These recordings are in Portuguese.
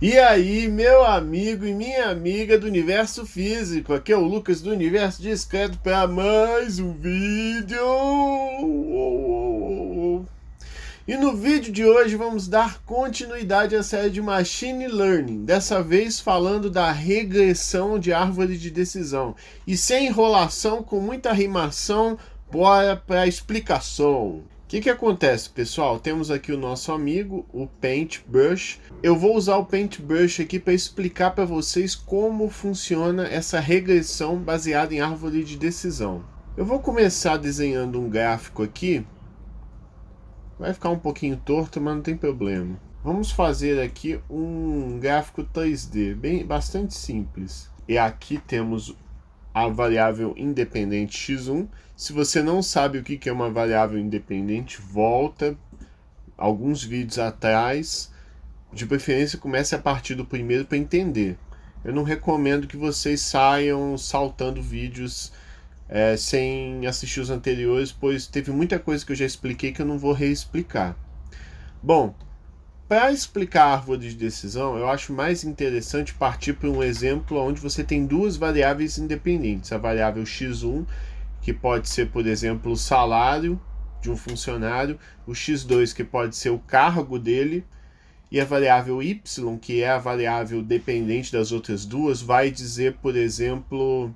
E aí, meu amigo e minha amiga do universo físico, aqui é o Lucas do Universo Discreto para mais um vídeo. E no vídeo de hoje vamos dar continuidade à série de Machine Learning, dessa vez falando da regressão de árvore de decisão. E sem enrolação, com muita rimação, bora para a explicação. O que acontece, pessoal? Temos aqui o nosso amigo, o Paintbrush. Eu vou usar o Paintbrush aqui para explicar para vocês como funciona essa regressão baseada em árvore de decisão. Eu vou começar desenhando um gráfico aqui. Vai ficar um pouquinho torto, mas não tem problema. Vamos fazer aqui um gráfico 3D, bastante simples. E aqui temos a variável independente x1. Se você não sabe o que é uma variável independente, volta alguns vídeos atrás. De preferência, comece a partir do primeiro para entender. Eu não recomendo que vocês saiam saltando vídeos sem assistir os anteriores, pois teve muita coisa que eu já expliquei que eu não vou reexplicar. Bom, para explicar a árvore de decisão, eu acho mais interessante partir para um exemplo onde você tem duas variáveis independentes. A variável x1, que pode ser, por exemplo, o salário de um funcionário, o x2, que pode ser o cargo dele, e a variável y, que é a variável dependente das outras duas, vai dizer, por exemplo,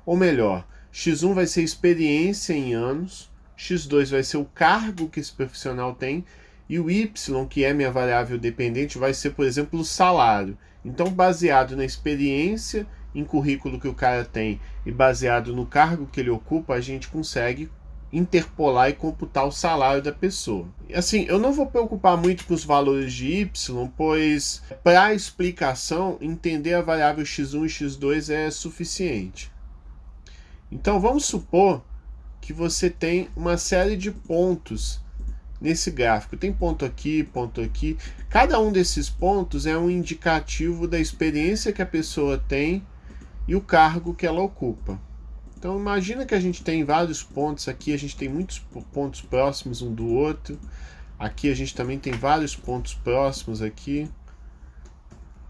ou melhor, x1 vai ser experiência em anos, x2 vai ser o cargo que esse profissional tem, e o y, que é minha variável dependente, vai ser, por exemplo, o salário. Então, baseado na experiência em currículo que o cara tem e baseado no cargo que ele ocupa, a gente consegue interpolar e computar o salário da pessoa. Assim, eu não vou preocupar muito com os valores de y, pois para a explicação, entender a variável x1 e x2 é suficiente. Então, vamos supor que você tem uma série de pontos nesse gráfico. Tem ponto aqui, ponto aqui. Cada um desses pontos é um indicativo da experiência que a pessoa tem e o cargo que ela ocupa. Então imagina que a gente tem vários pontos aqui, a gente tem muitos pontos próximos um do outro. Aqui a gente também tem vários pontos próximos aqui.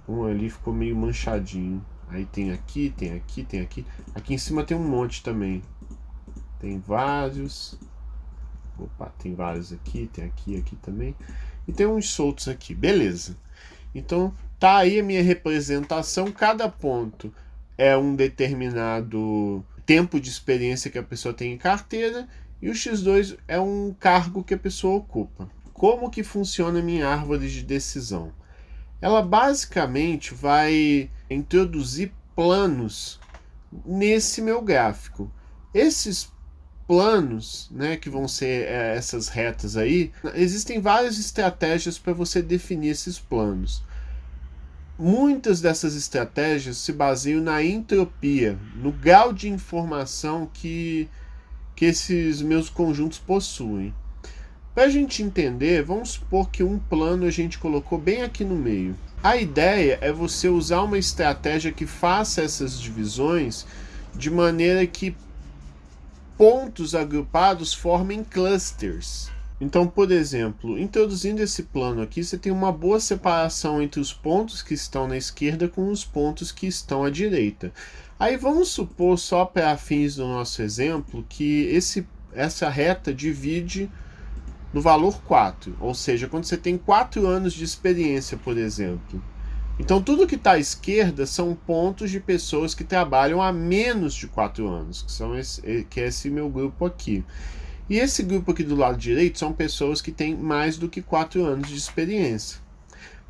Um ali ficou meio manchadinho. Aí tem aqui, tem aqui, tem aqui. Aqui em cima tem um monte também. Tem vários. Opa, tem vários aqui, tem aqui, aqui também. E tem uns soltos aqui, beleza. Então, tá aí a minha representação. Cada ponto é um determinado tempo de experiência que a pessoa tem em carteira. E o x2 é um cargo que a pessoa ocupa. Como que funciona a minha árvore de decisão? Ela basicamente vai introduzir planos nesse meu gráfico. Esses planos, né, que vão ser essas retas aí, existem várias estratégias para você definir esses planos. Muitas dessas estratégias se baseiam na entropia, no grau de informação que esses meus conjuntos possuem. Para a gente entender, vamos supor que um plano a gente colocou bem aqui no meio. A ideia é você usar uma estratégia que faça essas divisões de maneira que pontos agrupados formem clusters. Então, por exemplo, introduzindo esse plano aqui, você tem uma boa separação entre os pontos que estão na esquerda com os pontos que estão à direita. Aí vamos supor, só para fins do nosso exemplo, que essa reta divide no valor 4, ou seja, quando você tem 4 anos de experiência, por exemplo. Então, tudo que está à esquerda são pontos de pessoas que trabalham há menos de 4 anos, que é esse meu grupo aqui. E esse grupo aqui do lado direito são pessoas que têm mais do que 4 anos de experiência.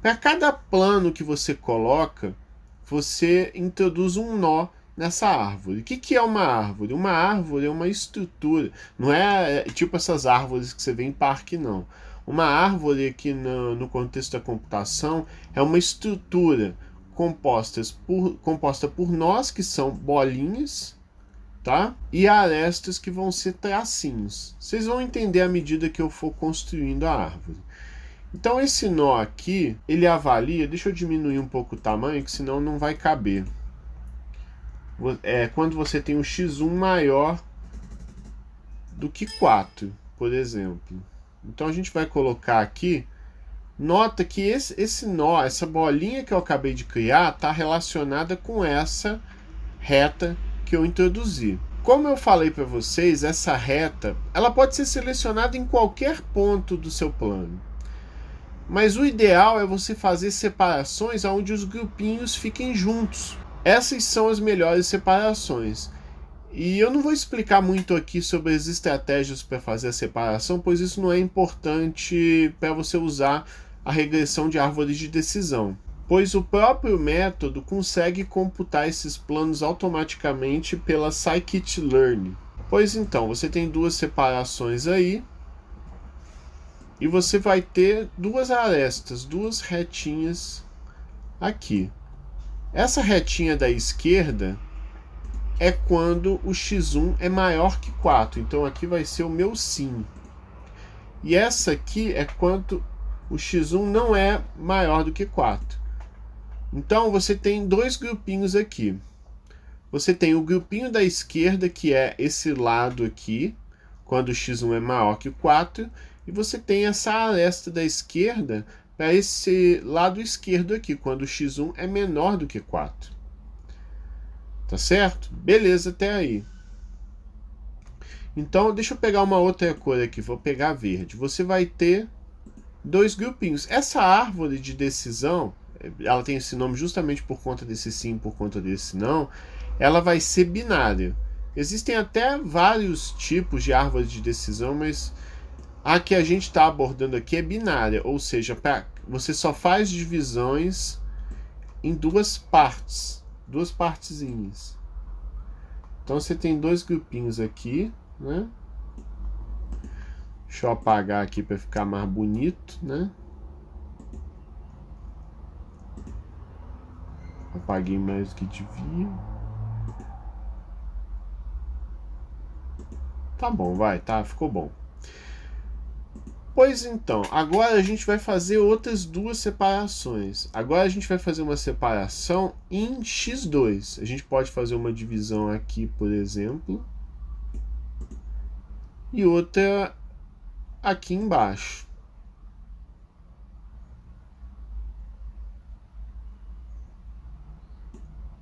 Para cada plano que você coloca, você introduz um nó nessa árvore. O que é uma árvore? Uma árvore é uma estrutura, não é tipo essas árvores que você vê em parque, não. Uma árvore aqui no contexto da computação é uma estrutura composta por nós, que são bolinhas, tá? E arestas, que vão ser tracinhos. Vocês vão entender à medida que eu for construindo a árvore. Então esse nó aqui, ele avalia, deixa eu diminuir um pouco o tamanho, que senão não vai caber. Quando você tem um x1 maior do que 4, por exemplo. Então a gente vai colocar aqui nota que esse nó, essa bolinha que eu acabei de criar, está relacionada com essa reta que eu introduzi. Como eu falei para vocês, essa reta ela pode ser selecionada em qualquer ponto do seu plano. Mas o ideal é você fazer separações onde os grupinhos fiquem juntos. Essas são as melhores separações. E eu não vou explicar muito aqui sobre as estratégias para fazer a separação, pois isso não é importante para você usar a regressão de árvore de decisão, pois o próprio método consegue computar esses planos automaticamente pela scikit-learn. Pois então, você tem duas separações aí, e você vai ter duas arestas, duas retinhas aqui. Essa retinha da esquerda é quando o x1 é maior que 4. Então aqui vai ser o meu sim. E essa aqui é quando o x1 não é maior do que 4. Então você tem dois grupinhos aqui. Você tem o grupinho da esquerda, que é esse lado aqui, quando o x1 é maior que 4. E você tem essa aresta da esquerda para esse lado esquerdo aqui, quando o x1 é menor do que 4. Tá certo? Beleza até aí. Então, deixa eu pegar uma outra cor aqui. Vou pegar verde. Você vai ter dois grupinhos. Essa árvore de decisão, ela tem esse nome justamente por conta desse sim, por conta desse não. Ela vai ser binária. Existem até vários tipos de árvore de decisão, mas a que a gente está abordando aqui é binária, ou seja, você só faz divisões em duas partezinhas. Então você tem dois grupinhos aqui, né? Deixa eu apagar aqui para ficar mais bonito, né? Apaguei mais do que devia. Tá bom, vai, tá, ficou bom. Pois então, agora a gente vai fazer outras duas separações. Agora a gente vai fazer uma separação em x2. A gente pode fazer uma divisão aqui, por exemplo, e outra aqui embaixo.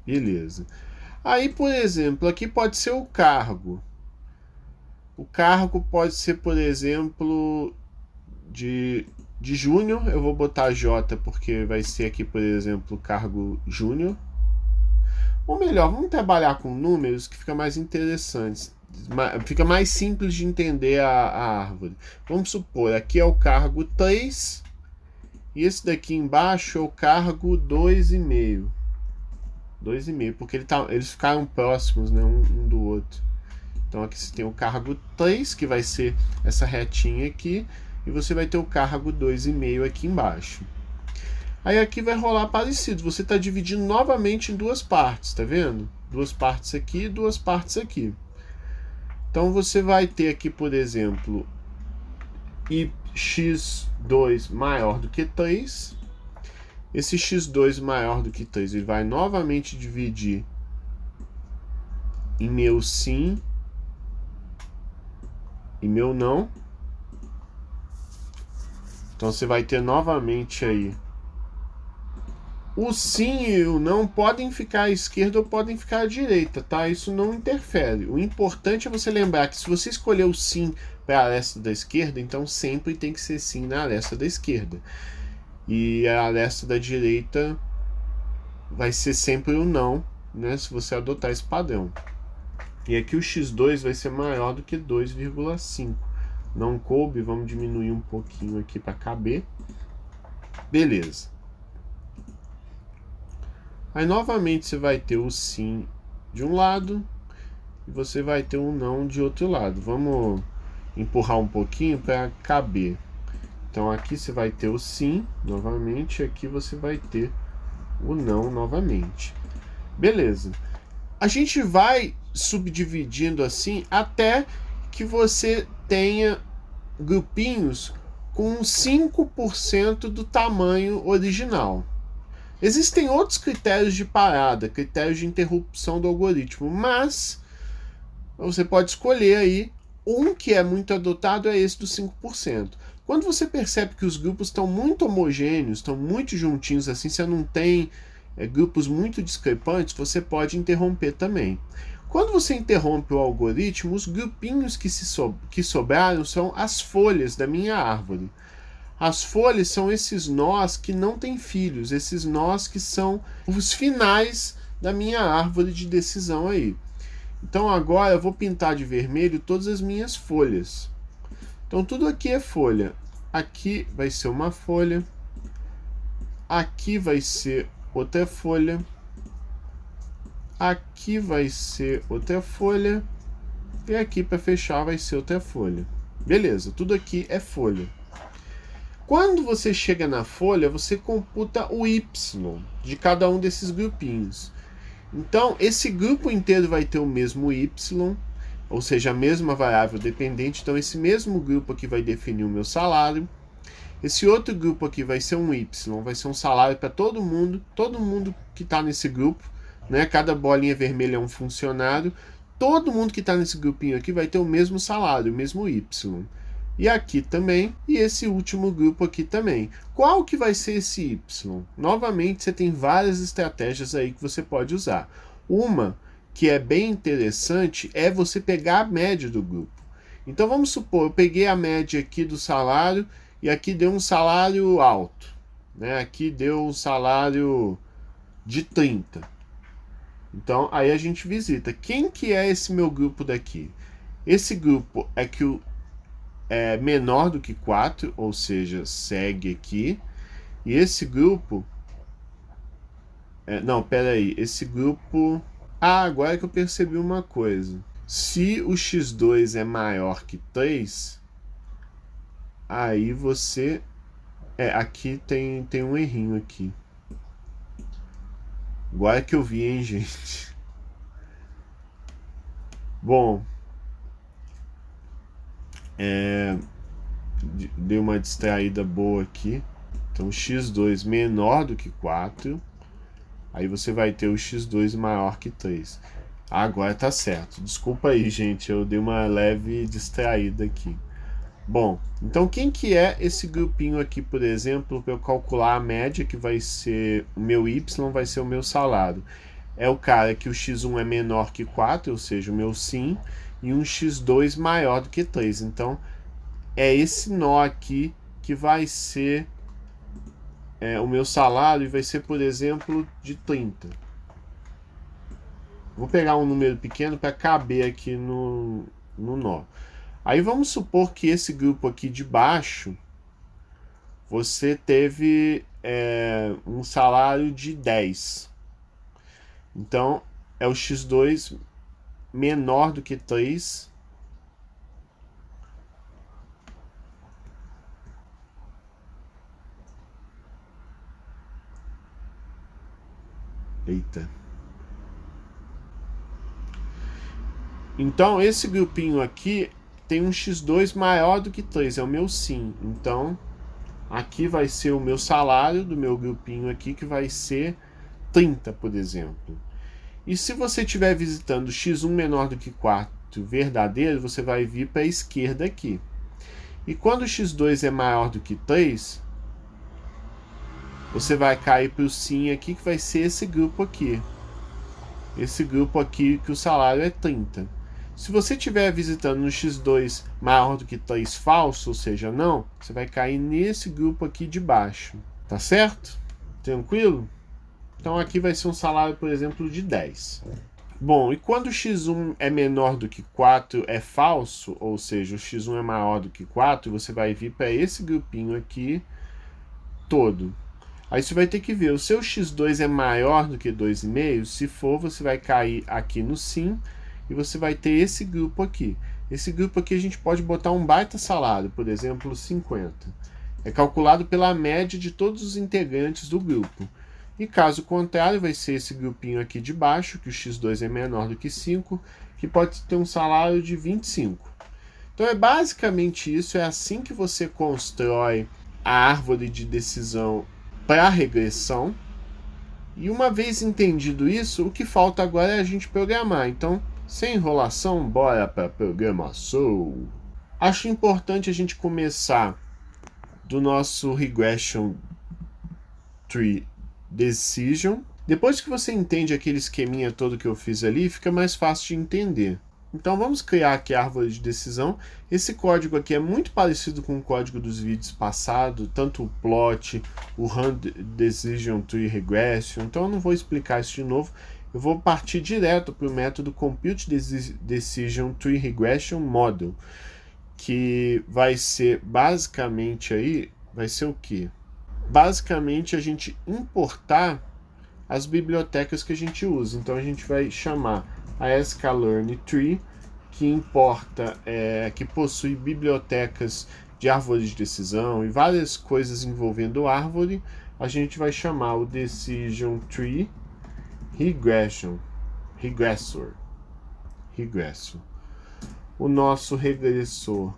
Beleza. Aí, por exemplo, aqui pode ser o cargo. O cargo pode ser, por exemplo, de júnior. Eu vou botar J porque vai ser aqui, por exemplo, cargo júnior. Ou melhor, vamos trabalhar com números que fica mais interessante. Fica mais simples de entender a árvore. Vamos supor, aqui é o cargo 3 e esse daqui embaixo é o cargo 2,5. 2,5, porque eles ficaram próximos, né, um do outro. Então aqui você tem o cargo 3, que vai ser essa retinha aqui, e você vai ter o cargo 2,5 aqui embaixo. Aí aqui vai rolar parecido, você está dividindo novamente em duas partes, tá vendo? Duas partes aqui e duas partes aqui. Então você vai ter aqui, por exemplo, x2 maior do que 3. Esse x2 maior do que 3, ele vai novamente dividir em meu sim e meu não. Então você vai ter novamente aí o sim e o não podem ficar à esquerda ou podem ficar à direita, tá? Isso não interfere. O importante é você lembrar que se você escolher o sim para a aresta da esquerda, então sempre tem que ser sim na aresta da esquerda. E a aresta da direita vai ser sempre o não, né? Se você adotar esse padrão. E aqui o x2 vai ser maior do que 2,5. Não coube, vamos diminuir um pouquinho aqui para caber. Beleza. Aí novamente você vai ter o sim de um lado e você vai ter um não de outro lado. Vamos empurrar um pouquinho para caber. Então aqui você vai ter o sim novamente, aqui você vai ter o não novamente. Beleza. A gente vai subdividindo assim até que você tenha grupinhos com 5% do tamanho original. Existem outros critérios de parada, critérios de interrupção do algoritmo, mas você pode escolher aí. Um que é muito adotado é esse do 5%. Quando você percebe que os grupos estão muito homogêneos, estão muito juntinhos assim, você não tem grupos muito discrepantes, você pode interromper também. Quando você interrompe o algoritmo, os grupinhos que sobraram são as folhas da minha árvore. As folhas são esses nós que não têm filhos, esses nós que são os finais da minha árvore de decisão aí. Então agora eu vou pintar de vermelho todas as minhas folhas. Então tudo aqui é folha. Aqui vai ser uma folha. Aqui vai ser outra folha. Aqui vai ser outra folha. E aqui para fechar vai ser outra folha. Beleza, tudo aqui é folha. Quando você chega na folha, você computa o y de cada um desses grupinhos. Então, esse grupo inteiro vai ter o mesmo y, ou seja, a mesma variável dependente. Então, esse mesmo grupo aqui vai definir o meu salário. Esse outro grupo aqui vai ser um y, vai ser um salário para todo mundo que está nesse grupo, né? Cada bolinha vermelha é um funcionário. Todo mundo que está nesse grupinho aqui vai ter o mesmo salário, o mesmo y. E aqui também, e esse último grupo aqui também. Qual que vai ser esse y? Novamente, você tem várias estratégias aí que você pode usar. Uma que é bem interessante é você pegar a média do grupo. Então vamos supor, eu peguei a média aqui do salário e aqui deu um salário alto, né? Aqui deu um salário de 30. Então aí a gente visita. Quem que é esse meu grupo daqui? Esse grupo é menor do que 4, ou seja, segue aqui. E esse grupo... não, peraí. Esse grupo... agora que eu percebi uma coisa. Se o x2 é maior que 3, aí você... aqui tem um errinho aqui. Agora que eu vi, hein, gente? Bom... deu uma distraída boa aqui. Então x2 menor do que 4. Aí você vai ter o x2 maior que 3. Agora tá certo. Desculpa aí, gente. Eu dei uma leve distraída aqui. Bom, então quem que é esse grupinho aqui, por exemplo, para eu calcular a média, que vai ser o meu y, vai ser o meu salário? É o cara que o x1 é menor que 4, ou seja, o meu sim, e um x2 maior do que 3. Então, é esse nó aqui que vai ser o meu salário, e vai ser, por exemplo, de 30. Vou pegar um número pequeno para caber aqui no nó. Aí vamos supor que esse grupo aqui de baixo, você teve um salário de 10. Então, é o x2 menor do que 3. Eita. Então, esse grupinho aqui tem um x2 maior do que 3, é o meu sim. Então, aqui vai ser o meu salário do meu grupinho aqui, que vai ser 30, por exemplo. E se você estiver visitando x1 menor do que 4 verdadeiro, você vai vir para a esquerda aqui. E quando o x2 é maior do que 3, você vai cair para o sim aqui, que vai ser esse grupo aqui. Esse grupo aqui que o salário é 30. Se você estiver visitando no x2 maior do que 3 falso, ou seja, não, você vai cair nesse grupo aqui de baixo. Tá certo? Tranquilo? Então aqui vai ser um salário, por exemplo, de 10. Bom, e quando o x1 é menor do que 4 é falso, ou seja, o x1 é maior do que 4, você vai vir para esse grupinho aqui todo. Aí você vai ter que ver, o seu x2 é maior do que 2,5? Se for, você vai cair aqui no sim, e você vai ter esse grupo aqui. Esse grupo aqui a gente pode botar um baita salário, por exemplo, 50. É calculado pela média de todos os integrantes do grupo. E caso contrário, vai ser esse grupinho aqui de baixo, que o x2 é menor do que 5, que pode ter um salário de 25. Então é basicamente isso, é assim que você constrói a árvore de decisão para a regressão. E uma vez entendido isso, o que falta agora é a gente programar. Então, sem enrolação, bora para a programação. Acho importante a gente começar do nosso Regression Tree Decision. Depois que você entende aquele esqueminha todo que eu fiz ali, fica mais fácil de entender. Então vamos criar aqui a árvore de decisão. Esse código aqui é muito parecido com o código dos vídeos passados, tanto o plot, o Run Decision Tree Regression. Então eu não vou explicar isso de novo. Eu vou partir direto para o método Compute Decision Tree Regression Model, que vai ser basicamente aí, vai ser o quê? Basicamente a gente importar as bibliotecas que a gente usa. Então a gente vai chamar a sklearn_tree, que importa, que possui bibliotecas de árvores de decisão e várias coisas envolvendo árvore. A gente vai chamar o decision tree regressor. O nosso regressor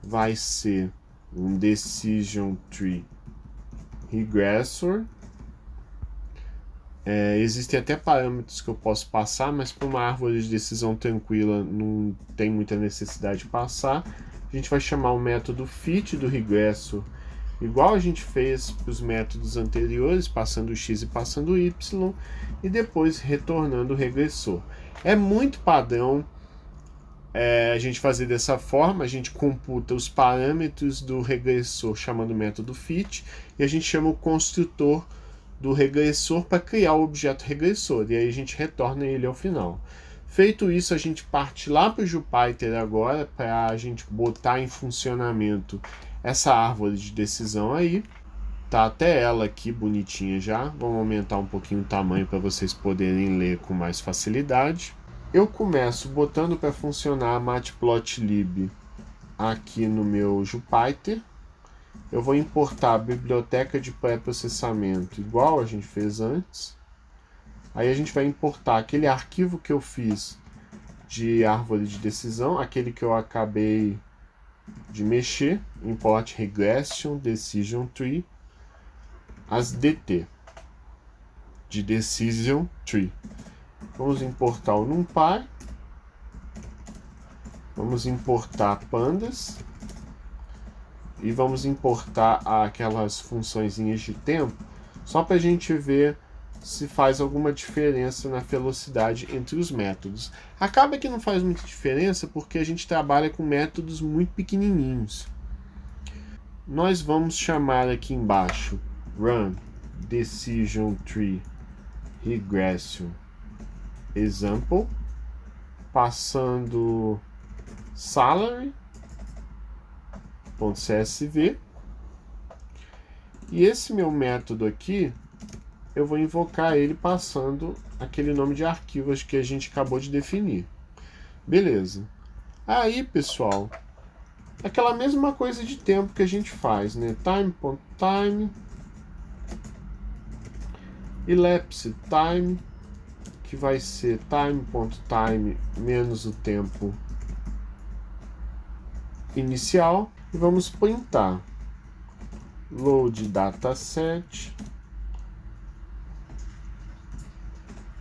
vai ser um decision tree regressor. Existem até parâmetros que eu posso passar, mas para uma árvore de decisão tranquila não tem muita necessidade de passar. A gente vai chamar o método fit do regresso, igual a gente fez para os métodos anteriores, passando o x e passando o y, e depois retornando o regressor. É muito padrão a gente fazer dessa forma. A gente computa os parâmetros do regressor chamando o método fit, e a gente chama o construtor do regressor para criar o objeto regressor, e aí a gente retorna ele ao final. Feito isso, a gente parte lá para o Jupyter agora para a gente botar em funcionamento essa árvore de decisão aí. Tá até ela aqui bonitinha já. Vamos aumentar um pouquinho o tamanho para vocês poderem ler com mais facilidade. Eu começo botando para funcionar a Matplotlib aqui no meu Jupyter. Eu vou importar a biblioteca de pré-processamento igual a gente fez antes. Aí a gente vai importar aquele arquivo que eu fiz de árvore de decisão, aquele que eu acabei de mexer, import regression decision tree, as DT de decision tree. Vamos importar o NumPy, vamos importar pandas, e vamos importar aquelas funçõezinhas de tempo, só para a gente ver se faz alguma diferença na velocidade entre os métodos. Acaba que não faz muita diferença porque a gente trabalha com métodos muito pequenininhos. Nós vamos chamar aqui embaixo Run Decision Tree Regression Example, passando salary.csv, e esse meu método aqui eu vou invocar ele passando aquele nome de arquivos que a gente acabou de definir. Beleza. Aí, pessoal, aquela mesma coisa de tempo que a gente faz, né? Time.time, elapsed time, que vai ser time.time menos o tempo inicial, e vamos printar load dataset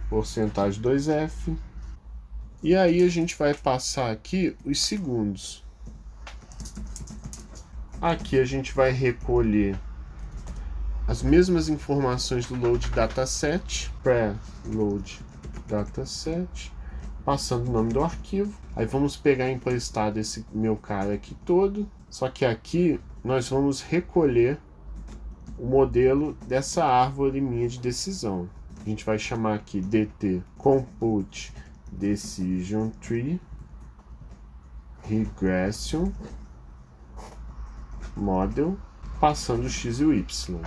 porcentagem 2f, e aí a gente vai passar aqui os segundos. Aqui a gente vai recolher as mesmas informações do load dataset, pré-load dataset, passando o nome do arquivo. Aí vamos pegar emprestado esse meu cara aqui todo, só que aqui nós vamos recolher o modelo dessa árvore minha de decisão. A gente vai chamar aqui dt compute decision tree regression model, passando o x e o y.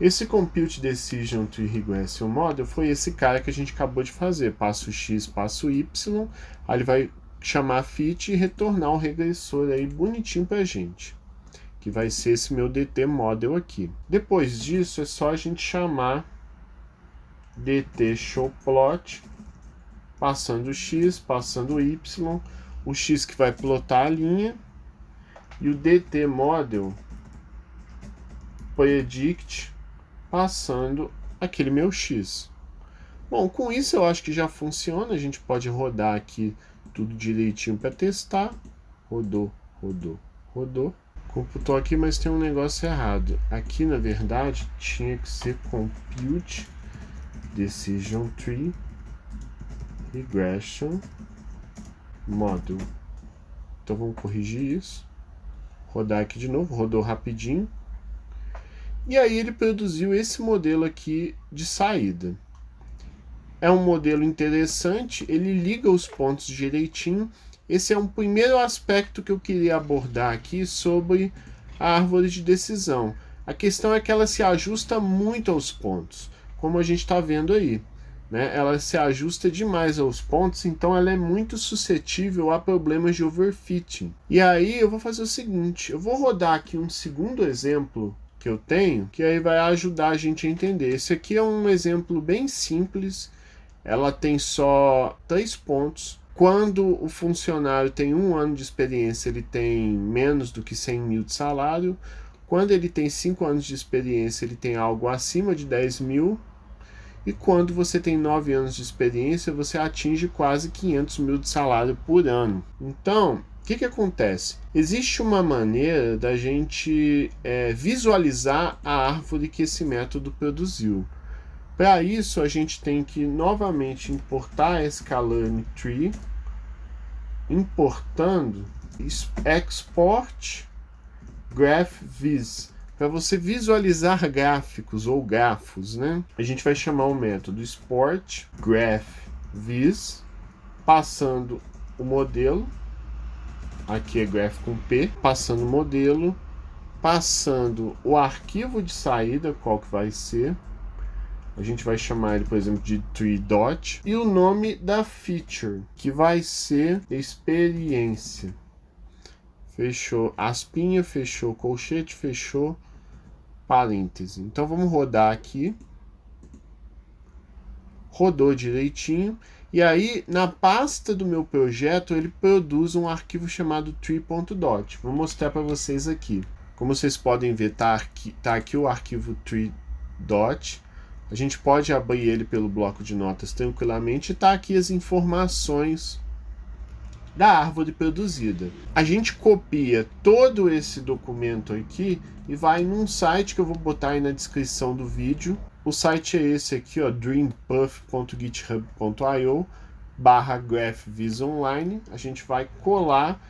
Esse compute decision tree regression model foi esse cara que a gente acabou de fazer. Passa o x, passa o y, aí ele vai chamar fit e retornar o regressor aí bonitinho pra gente, que vai ser esse meu dt model aqui. Depois disso é só a gente chamar dt showPlot, passando o x, passando o y, o x que vai plotar a linha, e o dt model predict, passando aquele meu x. Bom, com isso eu acho que já funciona. A gente pode rodar aqui tudo direitinho para testar. Rodou, rodou, rodou. Computou aqui, mas tem um negócio errado. Aqui, na verdade, tinha que ser compute decision tree regression model. Então vamos corrigir isso. Rodar aqui de novo, rodou rapidinho. E aí ele produziu esse modelo aqui de saída. É um modelo interessante, ele liga os pontos direitinho. Esse é um primeiro aspecto que eu queria abordar aqui sobre a árvore de decisão. A questão é que ela se ajusta muito aos pontos, como a gente está vendo aí, né? Ela se ajusta demais aos pontos, então ela é muito suscetível a problemas de overfitting. E aí eu vou fazer o seguinte, eu vou rodar aqui um segundo exemplo que eu tenho, que aí vai ajudar a gente a entender. Esse aqui é um exemplo bem simples, ela tem só 3 pontos. Quando o funcionário tem 1 ano de experiência, ele tem menos do que 100 mil de salário. Quando ele tem 5 anos de experiência, ele tem algo acima de 10 mil. E quando você tem 9 anos de experiência, você atinge quase 500 mil de salário por ano. Então, o que acontece? Existe uma maneira da gente visualizar a árvore que esse método produziu. Para isso, a gente tem que novamente importar a sklearn tree, importando export graphviz, para você visualizar gráficos ou grafos, né? A gente vai chamar o método export graphviz, passando o modelo, aqui é graph com P, passando o modelo, passando o arquivo de saída, qual que vai ser. A gente vai chamar ele, por exemplo, de tree.dot. E o nome da feature, que vai ser experiência. Fechou aspinha, fechou colchete, fechou parêntese. Então vamos rodar aqui. Rodou direitinho. E aí, na pasta do meu projeto, ele produz um arquivo chamado tree.dot. Vou mostrar para vocês aqui. Como vocês podem ver, tá aqui o arquivo tree.dot. A gente pode abrir ele pelo bloco de notas tranquilamente e tá aqui as informações da árvore produzida. A gente copia todo esse documento aqui e vai num site que eu vou botar aí na descrição do vídeo. O site é esse aqui, ó, dreampuff.github.io/graphvizonline. A gente vai colar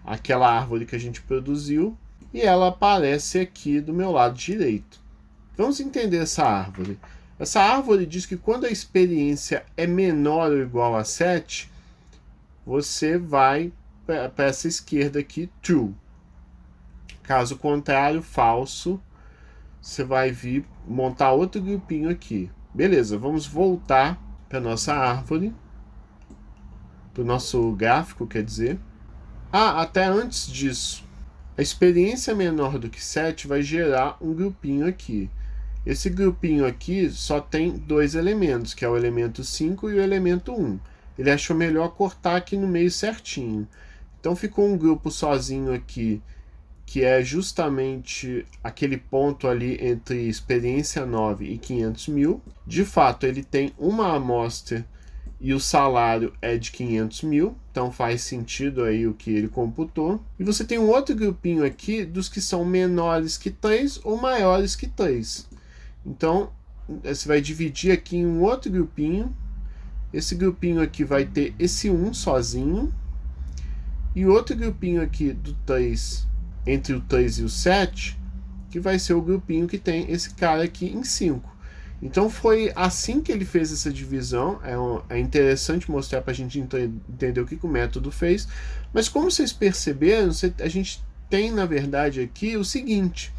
aquela árvore que a gente produziu e ela aparece aqui do meu lado direito. Vamos entender essa árvore. Essa árvore diz que quando a experiência é menor ou igual a 7, você vai para essa esquerda aqui, true. Caso contrário, falso, você vai vir montar outro grupinho aqui. Beleza, vamos voltar para nossa árvore, para o nosso gráfico, quer dizer. Até antes disso, a experiência menor do que 7 vai gerar um grupinho aqui. Esse grupinho aqui só tem 2 elementos, que é o elemento 5 e o elemento 1. Ele achou melhor cortar aqui no meio certinho. Então ficou um grupo sozinho aqui, que é justamente aquele ponto ali entre experiência 9 e 500 mil. De fato, ele tem uma amostra e o salário é de 500 mil, então faz sentido aí o que ele computou. E você tem um outro grupinho aqui dos que são menores que 3 ou maiores que 3. Então, você vai dividir aqui em um outro grupinho. Esse grupinho aqui vai ter esse 1 sozinho. E outro grupinho aqui do 3, entre o 3 e o 7, que vai ser o grupinho que tem esse cara aqui em 5. Então foi assim que ele fez essa divisão. É interessante mostrar para a gente entender o que o método fez. Mas como vocês perceberam, a gente tem na verdade aqui o seguinte.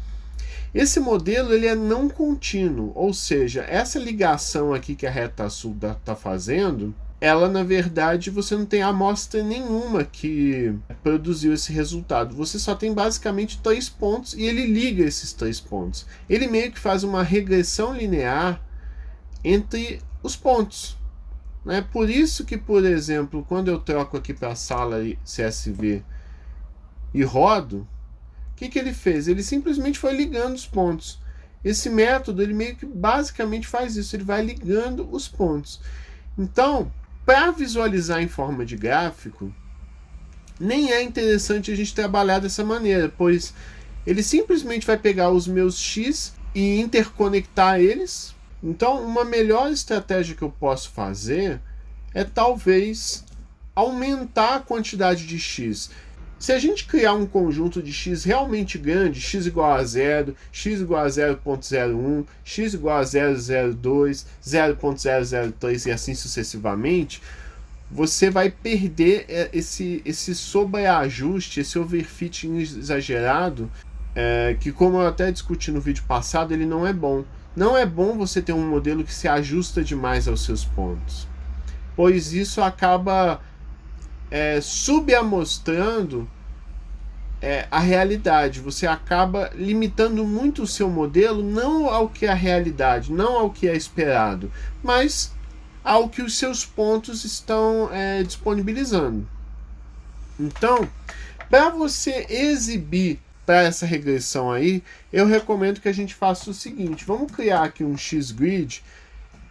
Esse modelo ele é não contínuo, ou seja, essa ligação aqui que a reta sul está fazendo, ela na verdade você não tem amostra nenhuma que produziu esse resultado. Você só tem basicamente 3 pontos e ele liga esses 3 pontos. Ele meio que faz uma regressão linear entre os pontos. Né? Por isso que, por exemplo, quando eu troco aqui para a sala CSV e rodo, o que ele fez? Ele simplesmente foi ligando os pontos. Esse método, ele meio que basicamente faz isso, ele vai ligando os pontos. Então, para visualizar em forma de gráfico, nem é interessante a gente trabalhar dessa maneira, pois Ele simplesmente vai pegar os meus x e interconectar eles. Então, uma melhor estratégia que eu posso fazer é talvez aumentar a quantidade de x. Se a gente criar um conjunto de x realmente grande, x igual a 0, x igual a 0.01, x igual a 0.02, 0.003 e assim sucessivamente, você vai perder esse sobreajuste, esse overfitting exagerado, que, como eu até discuti no vídeo passado, ele não é bom. Não é bom você ter um modelo que se ajusta demais aos seus pontos, pois isso acaba subamostrando a realidade. Você acaba limitando muito o seu modelo, não ao que é a realidade, não ao que é esperado, mas ao que os seus pontos estão disponibilizando. Então, para você exibir para essa regressão aí, eu recomendo que a gente faça o seguinte: vamos criar aqui um X-Grid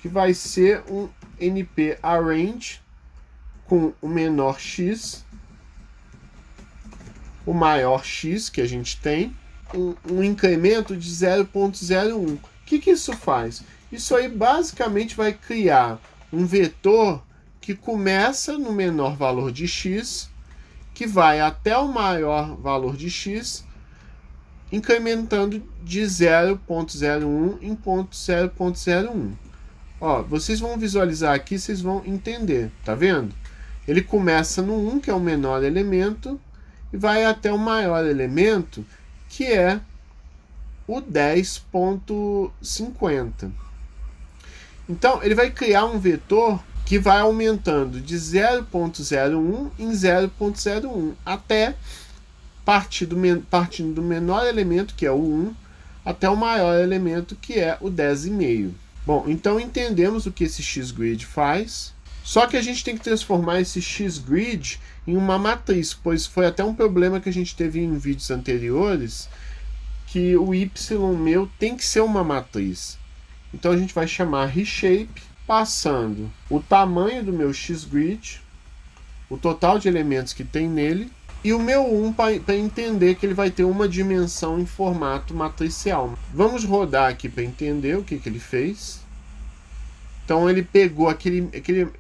que vai ser um NP Arrange com o menor x, o maior x que a gente tem, um incremento de 0.01. O que isso faz? Isso aí basicamente vai criar um vetor que começa no menor valor de x, que vai até o maior valor de x, incrementando de 0.01 em 0.01. Ó, vocês vão visualizar aqui, vocês vão entender, tá vendo? Ele começa no 1, que é o menor elemento, e vai até o maior elemento, que é o 10.50. Então, ele vai criar um vetor que vai aumentando de 0.01 em 0.01, até partindo do menor elemento, que é o 1, até o maior elemento, que é o 10,5. Bom, então entendemos o que esse X-Grid faz. Só que a gente tem que transformar esse X-Grid em uma matriz, pois foi até um problema que a gente teve em vídeos anteriores, que o Y meu tem que ser uma matriz. Então a gente vai chamar reshape, passando o tamanho do meu X-Grid, o total de elementos que tem nele, e o meu 1 para entender que ele vai ter uma dimensão em formato matricial. Vamos rodar aqui para entender o que ele fez. Então ele pegou aquele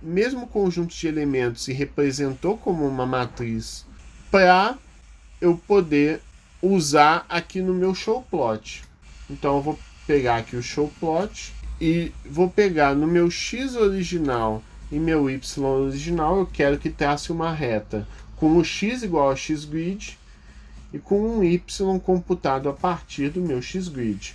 mesmo conjunto de elementos e representou como uma matriz para eu poder usar aqui no meu showplot. Então eu vou pegar aqui o showplot e vou pegar no meu x original e meu y original. Eu quero que trace uma reta com o x igual a X-Grid e com um y computado a partir do meu X-Grid.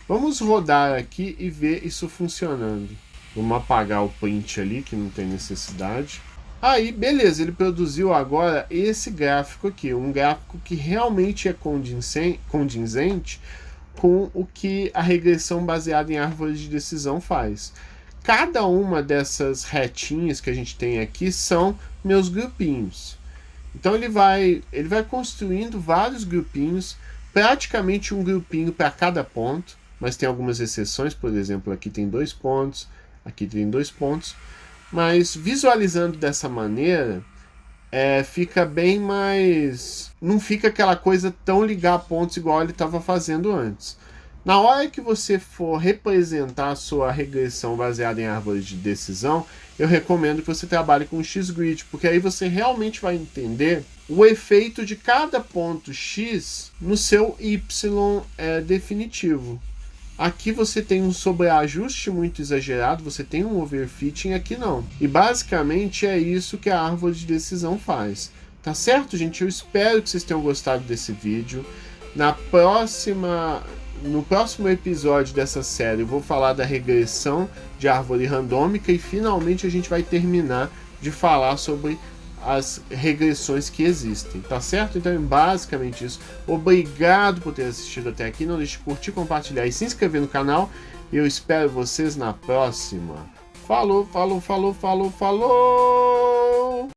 Vamos rodar aqui e ver isso funcionando. Vamos apagar o print ali, que não tem necessidade. Aí, beleza, ele produziu agora esse gráfico aqui, um gráfico que realmente é condizente com o que a regressão baseada em árvore de decisão faz. Cada uma dessas retinhas que a gente tem aqui são meus grupinhos. Então ele vai construindo vários grupinhos, praticamente um grupinho para cada ponto, mas tem algumas exceções. Por exemplo, aqui tem 2 pontos, aqui tem 2 pontos, mas visualizando dessa maneira, fica bem mais... não fica aquela coisa tão ligar pontos igual ele estava fazendo antes. Na hora que você for representar a sua regressão baseada em árvore de decisão, eu recomendo que você trabalhe com o X-Grid, porque aí você realmente vai entender o efeito de cada ponto X no seu Y definitivo. Aqui você tem um sobreajuste muito exagerado, você tem um overfitting, aqui não. E basicamente é isso que a árvore de decisão faz. Tá certo, gente? Eu espero que vocês tenham gostado desse vídeo. No próximo episódio dessa série eu vou falar da regressão de árvore randômica e finalmente a gente vai terminar de falar sobre as regressões que existem, tá certo? Então é basicamente isso. Obrigado por ter assistido até aqui. Não deixe de curtir, compartilhar e se inscrever no canal. Eu espero vocês na próxima. Falou, falou, falou, falou, falou!